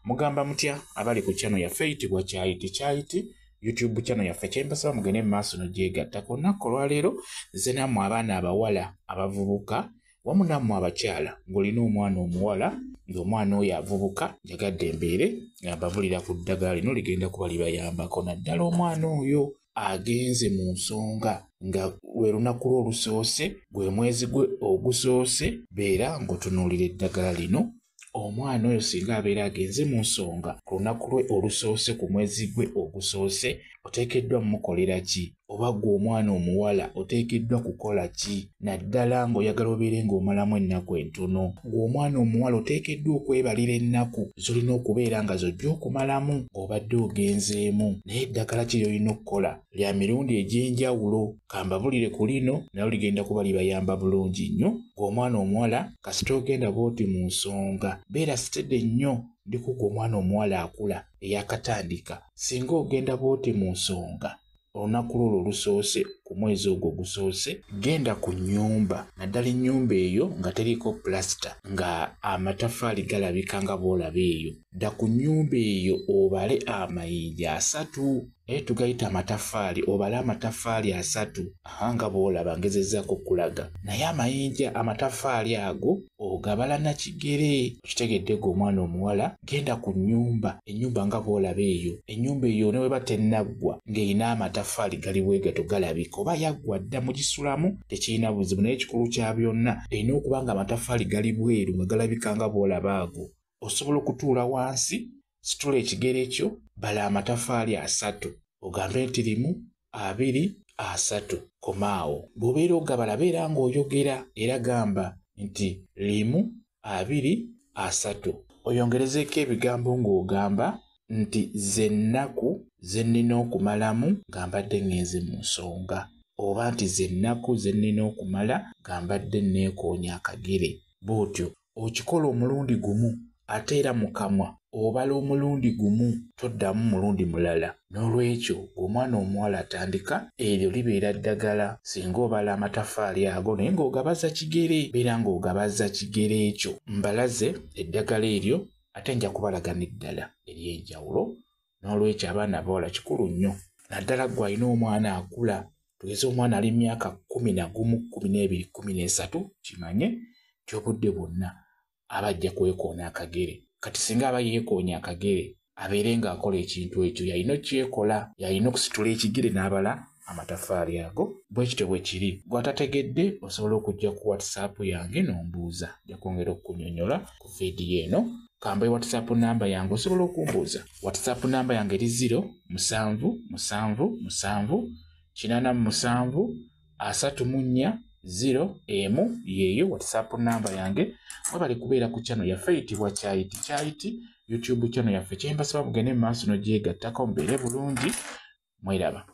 Mugamba mutya abali ku channel yaffe eyitibwa Kyayiti YouTube channel yaffe kyembasaba mugende mu maaso n'ogyegattako. Nnaku olwaleero nze nammwe abaana abawala abavubuka wamu nammwe abakyala ng'olina omwana omuwala ng'omwana oyo avubuka njagadde embeere nga mbabulira ku ddagala lino ligenda kuba libayambako. Naddala omwana oyo agenze mu nsonga nga lwe lunaku lwe olusoose gwe mwezi gwe ogusoose beera ng'otunuulira eddagala lino. Omwana oyo singa abeera agenze mu nsonga ku lunaku lwe olusoose ku mwezi gwe ogusoose oteekeddwa mukolera ki? Oba gwe omwana omuwala oteekeddwa kukola ki? Naddala ng'oyagala obeere ng'omalamu ennaku entono. Gwe omwana omuwala oteekeddwa okwebalira ennaku z'olina okubeera nga zojja okumalamu ng'obadde ogenzeemu. Naye eddagala ki ly'olina okukola lya mirundi egy'enjawulo. Kambabulire ku lino nayo ligenda kuba libayamba bulungi nnyo. Gwe omwana omuwala kasita ogenda bw'oti mu nsonga beera sitedde nnyo ndikuga omwana omuwala akula eyakatandika. Singa ogenda bw'oti mu nsonga olunaku lwo olusoose ku mwezi ogwo gusoose genda ku nnyumba, naddala ennyumba eyo nga teriko pulasita nga amataffaali galabika nga bw'olaba eyo. Dda ku nnyumba eyo obale amayinja 3 naye tugayita amataffaali, obale amataffaali 3 nga bw'olaba ngezezzaako kulaga. Naye amayinja amataffaali ago ogabala na kigere. Okitegedde gwe omwana omuwala genda ku nnyumba, ennyumba nga bw'olaba eyo. Ennyumba eyo ne weba tennaggwa ng'erina amataffaali gali bwe gatyo galabika, oba yaggwa dda mugisulamu tekirina buzibu. Naye ekikulu kya byonna erina okuba nga amataffaali gali bweru nga galabika nga bw'olaba ago. Osobola okutuula wansi, situla ekigere kyo, bala amataffaali 3 ogambe nti 1, 2, 3 komaawo. Bw'obeera ogabala beera ng'oyogera era gamba nti 1, 2, 3. Oyongerezeeko ebigambo ng'ogamba nti ze nnaku ze nnina okumalamu nga mbadde ngenze mu nsonga, oba nti ze nnaku ze nnina okumala nga mbadde neekoonya akagere. Bw'otyo okikola omulundi gumu ate era mu kamwa obala omulundi gumu toddamu mulundi mulala. N'olwekyo omwana omuwala atandika eryo libeera ddagala. Singa obala amataffaali ago naye ng'ogabaza kigere beera ng'ogabaza kigere ekyo. Mbalaze eddagala eryo ate nja kubalaga n'eddala ery'enjawulo. N'olwekyo abaana abawala kikulu nnyo naddala gwe alina omwana akula, tugeze omwana ali myaka 11, 12, 13, kimanye ky'obudde bwonna aba ajja kwekoona akagere. Kati singa aba yeekoonya akagere abeere ng'akola ekintu ekyo yalina okyekola, yalina okusitula ekigere n'abala amataffaali ago. Bwe kityo bwe kiri. Gw'atategedde osobola okujja ku WhatsApp yange n'ombuuza, nja kwongera okukunnyonnyola ku viidiyo eno. Kamba WhatsApp namba yange osobola okumbuuza. WhatsApp namba yange eri 0777837 yeeyo WhatsApp namba yange. Mwebale kubeera ku channel yaffe eyitibwa Kyayiti YouTube channel yaffe kyembasaba mugende mu maaso n'ogyegattako mubeere bulungi. Mweraba.